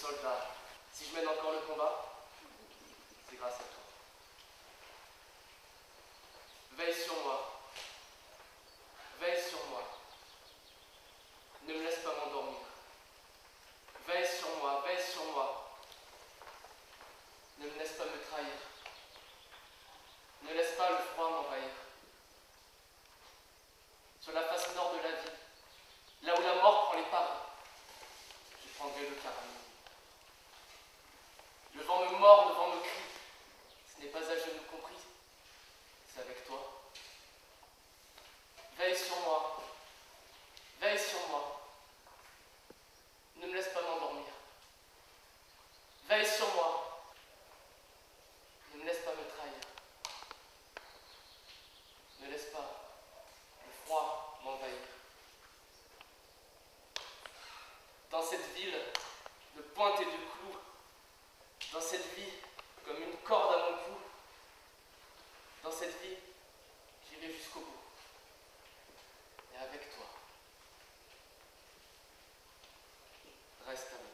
soldat, si je mène encore le combat, c'est grâce à toi. Veille sur moi. Veille sur moi. Ne me laisse pas m'endormir. Veille sur moi, veille sur moi. Ne me laisse pas me trahir. Ne laisse pas le froid m'envahir. Sur la face nord de la vie, là où la mort prend les pas, je prendrai le carnet. Le vent me mord, le vent me crie. Ce n'est pas à genoux compris, c'est avec toi. Veille sur moi. Veille sur moi. Ne me laisse pas m'endormir. Veille sur moi. Ne me laisse pas me trahir. Ne laisse pas le froid m'envahir. Dans cette ville de pointe et de clous, dans cette vie comme une corde à mon cou, dans cette vie, j'irai jusqu'au bout. Et avec toi. Reste avec moi.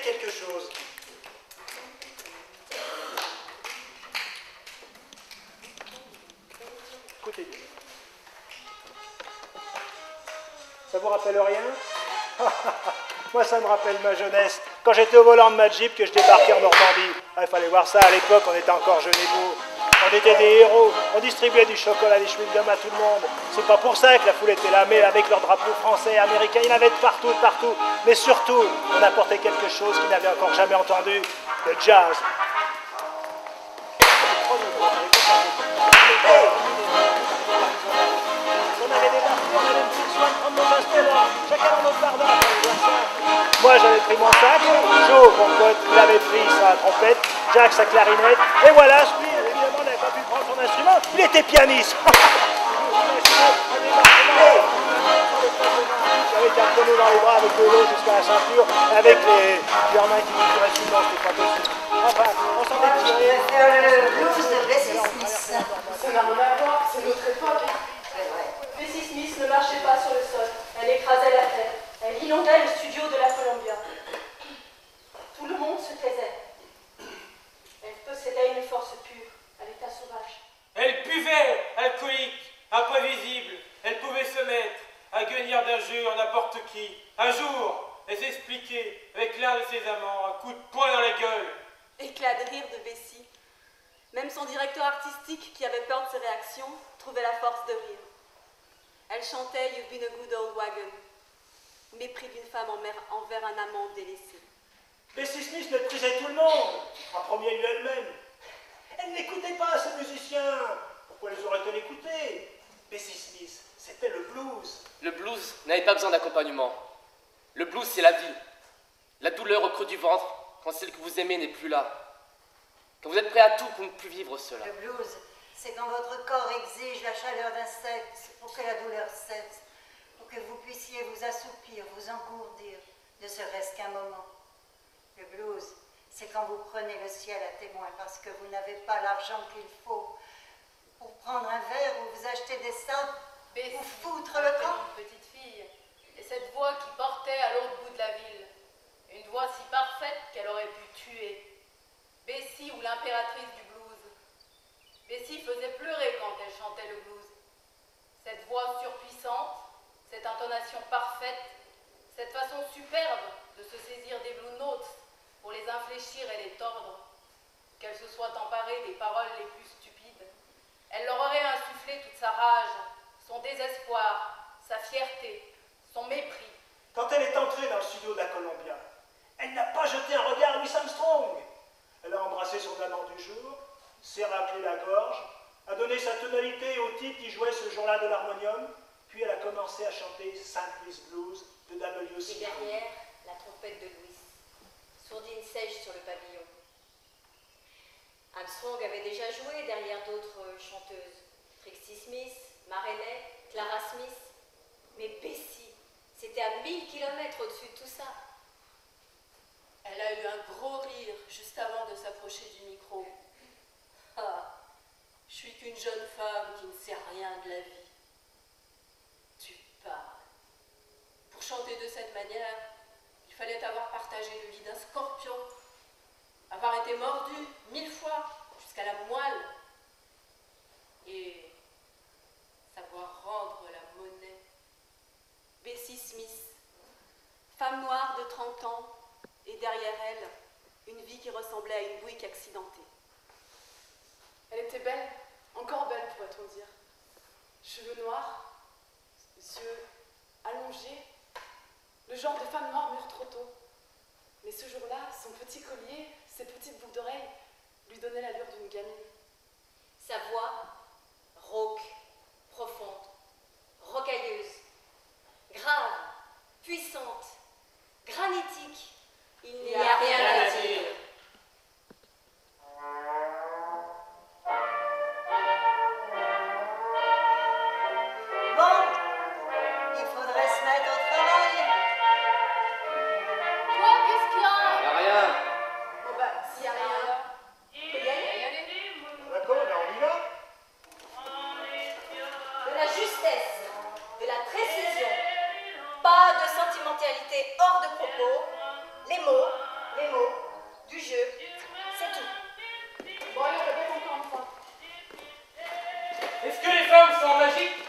Quelque chose. Écoutez bien. Ça vous rappelle rien? Moi, ça me rappelle ma jeunesse. Quand j'étais au volant de ma Jeep, que je débarquais en Normandie. Il fallait voir ça à l'époque, on était encore jeunes et beaux. On était des héros. On distribuait du chocolat, des chewing-gums à tout le monde. C'est pas pour ça que la foule était là, mais avec leurs drapeaux français, américains, il y en avait de partout, partout. Mais surtout, on apportait quelque chose qu'ils n'avaient encore jamais entendu, le jazz. Moi j'avais pris mon sac, Joe, mon pote, il avait pris sa trompette, Jack sa clarinette, et voilà, lui, évidemment, n'avait pas pu prendre son instrument, il était pianiste. J'avais été tonneau dans les bras avec de l'eau jusqu'à la ceinture, avec les germains qui nous tiraient sous l'eau, c'était pas possible. Enfin, on s'en est tiré. Je vais faire le blues de Bessie Smith. Ça n'a rien à voir, c'est notre époque. C'est vrai. Bessie Smith ne marchait pas sur le sol, elle écrasait la terre, elle inondait le studio de la Columbia. Tout le monde se taisait. Elle possédait une force pure, à l'état sauvage. Elle buvait, alcoolique, imprévisible. Elle pouvait se mettre à guenir d'un jeu en n'importe qui. Un jour, elle s'expliquait avec l'un de ses amants, un coup de poing dans la gueule. Éclat de rire de Bessie. Même son directeur artistique, qui avait peur de ses réactions, trouvait la force de rire. Elle chantait You've been a good old wagon. Mépris d'une femme envers un amant délaissé. Bessie Smith méprisait tout le monde, en premier lieu elle-même. Elle n'écoutait pas ces musiciens. Pourquoi les aurait-elle écoutés? Bessie Smith, c'était le blues. Le blues n'avait pas besoin d'accompagnement. Le blues, c'est la vie. La douleur au creux du ventre quand celle que vous aimez n'est plus là. Quand vous êtes prêt à tout pour ne plus vivre cela. Le blues, c'est quand votre corps exige la chaleur d'un sexe pour que la douleur cesse, pour que vous puissiez vous assoupir, vous engourdir, ne serait-ce qu'un moment. Le blues, c'est quand vous prenez le ciel à témoin parce que vous n'avez pas l'argent qu'il faut pour prendre un verre ou vous acheter des sables ou foutre le camp. Une petite fille, et cette voix qui portait à l'autre bout de la ville, une voix si parfaite qu'elle aurait pu tuer. Bessie ou l'impératrice du blues. Bessie faisait pleurer quand elle chantait le blues. Cette voix surpuissante, cette intonation parfaite, cette façon superbe de se saisir des blue notes infléchir et les tordre, qu'elle se soit emparée des paroles les plus stupides, elle leur aurait insufflé toute sa rage, son désespoir, sa fierté, son mépris. Quand elle est entrée dans le studio de la Columbia, elle n'a pas jeté un regard à Louis Armstrong. Elle a embrassé son amant du jour, s'est raclé la gorge, a donné sa tonalité au type qui jouait ce jour-là de l'harmonium, puis elle a commencé à chanter St. Louis Blues de W.C. Et derrière, la trompette de Louis, sourdine sèche sur le pavillon. Armstrong avait déjà joué derrière d'autres chanteuses, Trixie Smith, Marenay, Clara Smith, mais Bessie, c'était à 1000 km au-dessus de tout ça. Elle a eu un gros rire juste avant de s'approcher du micro. Ah, je suis qu'une jeune femme qui ne sait rien de la vie. Tu parles. Pour chanter de cette manière, il fallait avoir partagé le lit d'un scorpion, avoir été mordu 1000 fois jusqu'à la moelle et savoir rendre la monnaie. Bessie Smith, femme noire de 30 ans, et derrière elle, une vie qui ressemblait à une bouique accidentée. Elle était belle, encore belle pourrait-on dire. Cheveux noirs, yeux allongés, le genre de femme noire meurt trop tôt. Mais ce jour-là, son petit collier, ses petites boucles d'oreilles lui donnaient l'allure d'une gamine. Sa voix, rauque, profonde, rocailleuse, grave, puissante, granitique. Il n'y a rien à dire. Bon, il faudrait se mettre au travail. Quoi, qu'est-ce qu'il y a? Y a rien. Bon bah, s'il n'y a rien, Faut y aller. D'accord, ben on y va. De la justesse, de la précision, pas de sentimentalité hors de propos, les mots, du jeu, c'est tout. bon allez, on répète encore une fois. Est-ce que les femmes sont magiques?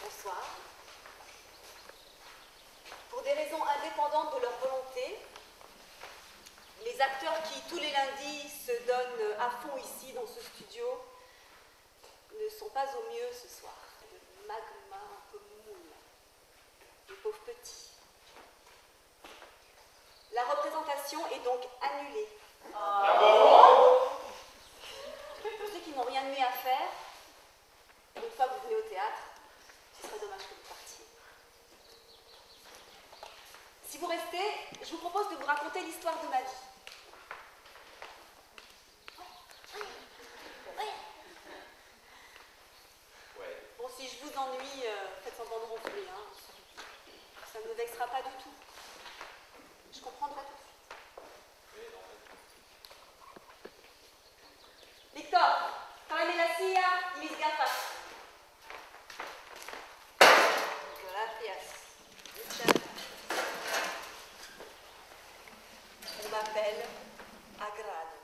Bonsoir. Pour des raisons indépendantes de leur volonté, les acteurs qui, tous les lundis, se donnent à fond ici, dans ce studio, ne sont pas au mieux ce soir. Le magma un peu moule. Les pauvres petits. La représentation est donc annulée. Pour ceux qui n'ont rien de mieux à faire, une fois que vous venez au théâtre, ce serait dommage que vous partiez. Si vous restez, je vous propose de vous raconter l'histoire de ma vie. Bon, si je vous ennuie, faites semblant de ronfler, hein. Ça ne me vexera pas du tout. Je comprendrai tout de suite. Victor, tráeme la silla y mis gafas. Gracias. Muchas. On m'appelle Agrane.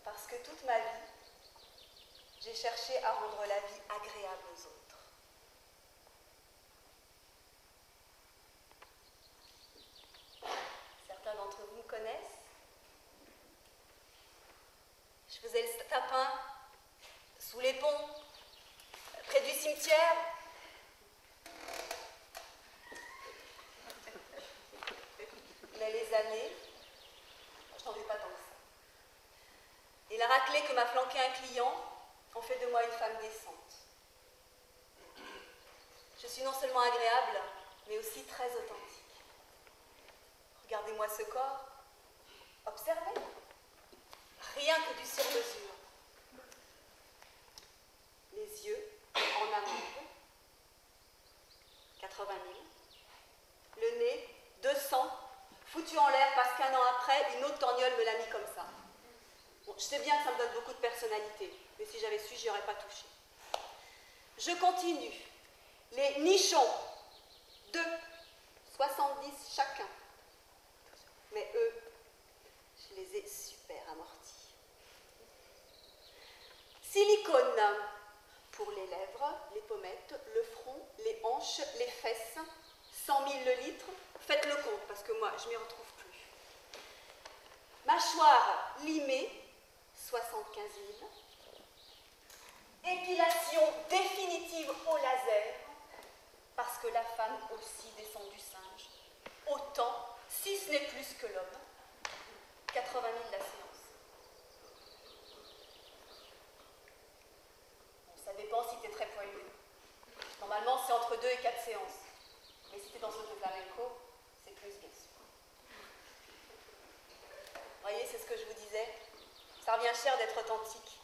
Parce que toute ma vie, j'ai cherché à rendre la vie agréable aux autres. Certains d'entre vous me connaissent. Je faisais le tapin sous les ponts, près du cimetière. Mais les années, je n'en ai pas tant que ça. Et la raclée que m'a flanqué un client en fait de moi une femme décente. Je suis non seulement agréable, mais aussi très authentique. Regardez-moi ce corps. Observez. Rien que du sur-mesure. Les yeux en amande. 80 000. Le nez, 200. Foutu en l'air parce qu'un an après, une autre torgnole me l'a mis comme ça. Bon, je sais bien que ça me donne beaucoup de personnalité, mais si j'avais su, j'y aurais pas touché. Je continue. Les nichons, 2, 70 chacun. Mais eux, je les ai super amortis. Silicone pour les lèvres, les pommettes, le front, les hanches, les fesses, 100 000 le litre. Faites le compte, parce que moi, je m'y retrouve plus. Mâchoire limée, 75 000. Épilation définitive au laser, parce que la femme aussi descend du singe. Autant, si ce n'est plus que l'homme. 80 000 la séance. Bon, ça dépend si tu es très poilu. Normalement, c'est entre 2 et 4 séances. Mais si tu es dans ce de flamenco, c'est plus, bien sûr. Vous voyez, c'est ce que je vous disais. Ça revient cher d'être authentique.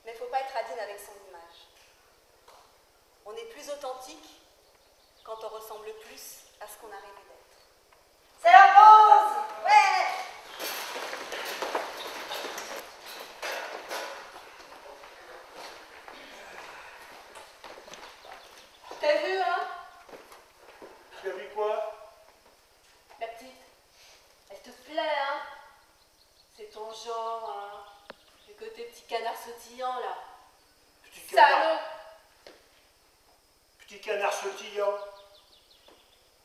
Mais il ne faut pas être radine avec son image. On est plus authentique quand on ressemble plus à ce qu'on a rêvé d'être. C'est la pause! Ouais! T'as vu, hein? Tu as vu quoi? La petite, elle te plaît, hein? C'est ton genre, hein? Le côté petit canard sautillant, là. Petit canard. Salaud! Petit canard sautillant.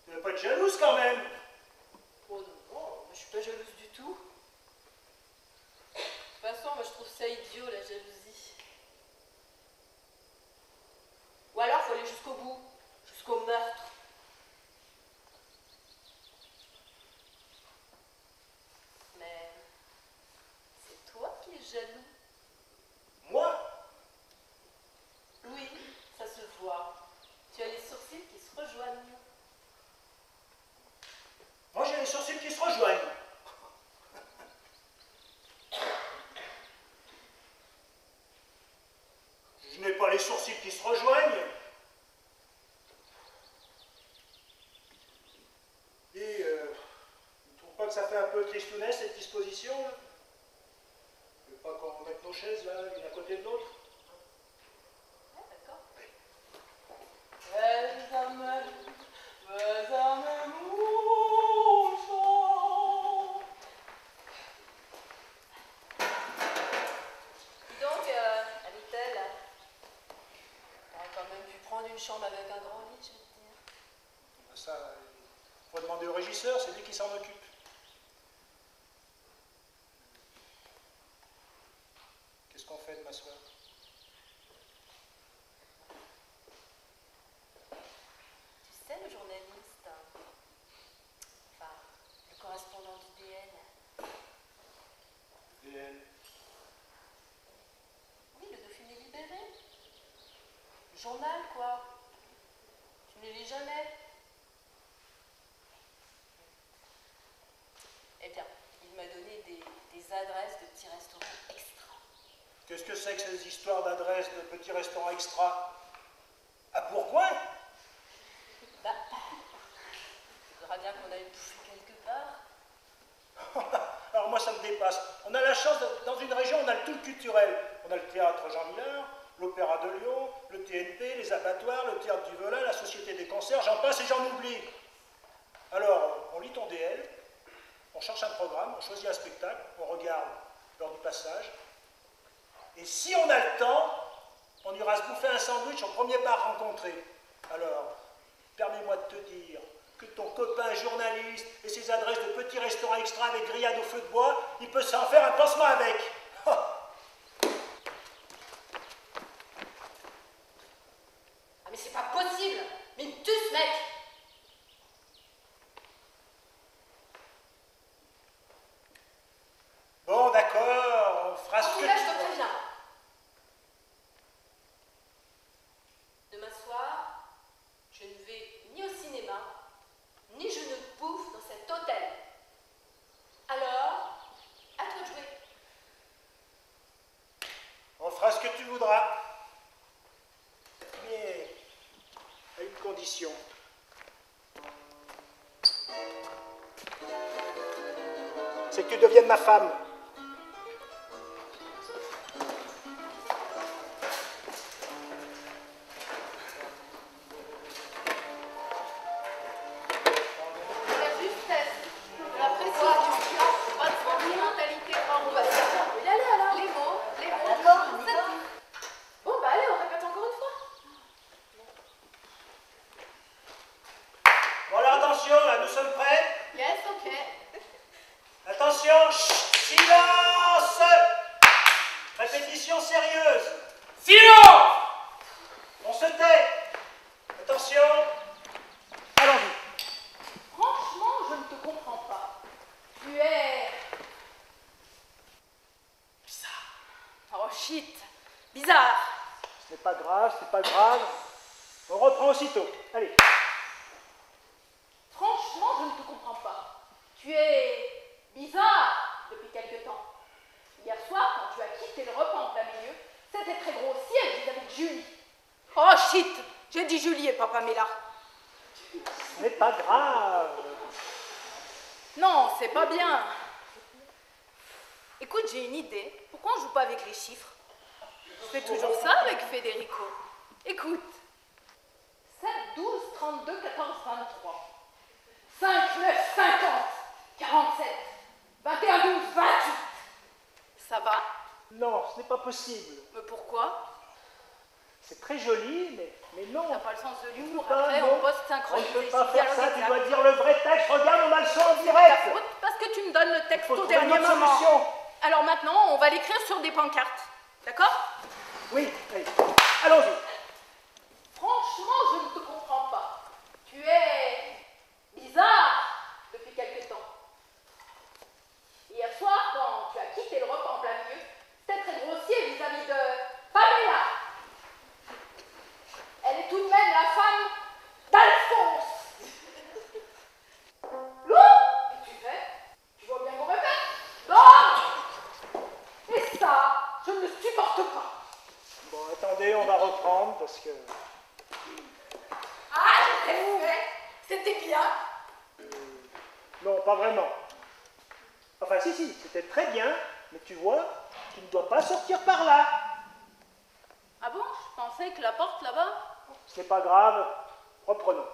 Tu n'es pas de jalouse quand même? Oh non, je suis pas jalouse du tout. De toute façon, moi je trouve ça idiot, la jalousie. Ou alors, faut aller jusqu'au bout, jusqu'au meurtre. Mais c'est toi qui es jaloux. Moi? Oui, ça se voit. Tu as les sourcils qui se rejoignent. Moi j'ai les sourcils qui se rejoignent. Je n'ai pas les sourcils qui se rejoignent. Et tu ne trouves pas que ça fait un peu tristounet cette disposition là? Tu veux pas qu'on mette nos chaises là, l'une à côté de l'autre? Ah, d'accord. Bésame, bésame mucho. Donc, Alitel, t'aurais quand même dû prendre une chambre avec un grand lit, je veux te dire. Ça, il faut demander au régisseur, c'est lui qui s'en occupe. Qu'est-ce qu'on fait demain soir? Tu sais, le journaliste, enfin, le correspondant du DN. DN. Oui, le Dauphiné libéré. Le journal, quoi. Tu ne les lis jamais. Eh bien, il m'a donné des adresses de petits restaurants extra. Qu'est-ce que c'est que ces histoires d'adresses de petits restaurants extra? À Bourgoin? Bah, il faudra bien qu'on aille bouffer quelque part. Alors moi ça me dépasse. On a la chance, dans une région, on a le tout culturel. On a le théâtre Jean Millard, l'Opéra de Lyon, le TNP, les abattoirs, le théâtre du Velin, la Société des concerts, j'en passe et j'en oublie. Alors, on lit ton DL, on cherche un programme, on choisit un spectacle, on regarde lors du passage. Et si on a le temps, on ira se bouffer un sandwich au premier bar rencontré. Alors, permets-moi de te dire que ton copain journaliste et ses adresses de petits restaurants extra avec grillades au feu de bois, il peut s'en faire un pansement avec. Ah, mais c'est pas possible! Mais il me tue, ce mec! Bon, d'accord, on fera ce que Là, tu je te veux. préviens. Demain soir, je ne vais ni au cinéma, ni je ne bouffe dans cet hôtel. Alors, à toi de jouer. On fera ce que tu voudras. Mais à une condition. C'est que tu deviennes ma femme. La justesse, la précision, votre sentimentalité en Il allait alors. Les mots, D'accord, on y va. Bon, bah allez, on répète encore une fois. Ce n'est pas grave, ce n'est pas grave. On reprend aussitôt. Allez. Franchement, je ne te comprends pas. Tu es bizarre depuis quelque temps. Hier soir, quand tu as quitté le repas en plein milieu, c'était très grossier vis-à-vis de Julie. Oh shit, j'ai dit Julie et pas Pamela. Ce n'est pas grave. Non, c'est pas bien. Écoute, j'ai une idée. Pourquoi on joue pas avec les chiffres? Je fais toujours ça avec Federico. Écoute. 7, 12, 32, 14, 23. 5, 9, 50, 47, 21, 12, 28. Ça va? Non, ce n'est pas possible. Mais pourquoi? C'est très joli, mais non. T'as pas le sens de l'humour. Ah, Après, non. on poste On ne synchronisé. peut pas faire ça, tu exact. dois dire le vrai texte. Regarde, on a le son en Ta direct. faute parce que tu me donnes le Il texte faut au trouver une dernier autre moment. solution. Alors maintenant, on va l'écrire sur des pancartes. D'accord? Oui, allez. Allons-y. Franchement, je ne te comprends pas. Tu es bizarre depuis quelque temps. Hier soir, quand tu as quitté le repas en plein milieu, c'était très grossier vis-à-vis de Pamela. Elle est tout de même la femme d'Alphonse. Lou, qu'est-ce que tu fais? Tu vois bien qu'on répète? Non! Et ça, je ne le supporte pas. Bon, attendez, on va reprendre parce que... Ah, je l'ai fait. C'était bien. Non, pas vraiment. Enfin, si, c'était très bien, mais tu vois, tu ne dois pas sortir par là. Ah bon? Je pensais que la porte là-bas... Ce n'est pas grave, reprenons.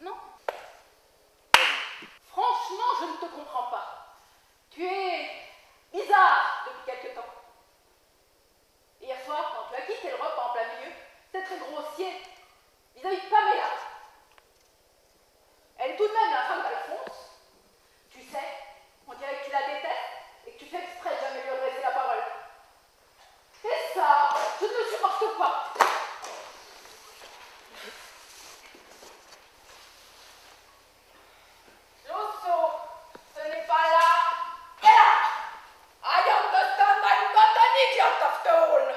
Non. Franchement, je ne te comprends pas. Tu es bizarre depuis quelque temps. Hier soir, quand tu as quitté le repas en plein milieu, c'était très grossier vis-à-vis de Pamela. Elle est tout de même la femme d'Alphonse. Tu sais, on dirait que tu la détestes et que tu fais exprès de jamais lui adresser la parole. Et ça, je ne le supporte pas. Rousseau, ce n'est pas là. Et là! I understand I'm not an idiot after all.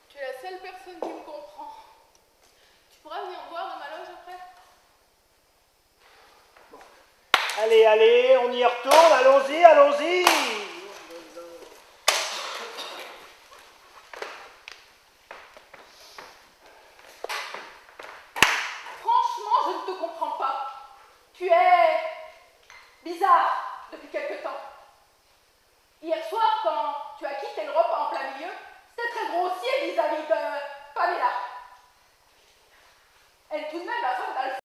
Tu es la seule personne qui me comprend. Tu pourras venir me voir dans ma loge après? Allez, on y retourne, allons-y, allons-y. Franchement, je ne te comprends pas. Tu es bizarre depuis quelque temps. Hier soir, quand tu as quitté le repas en plein milieu, c'était très grossier vis-à-vis de Pamela. Elle est tout de même la femme d'Alphonse.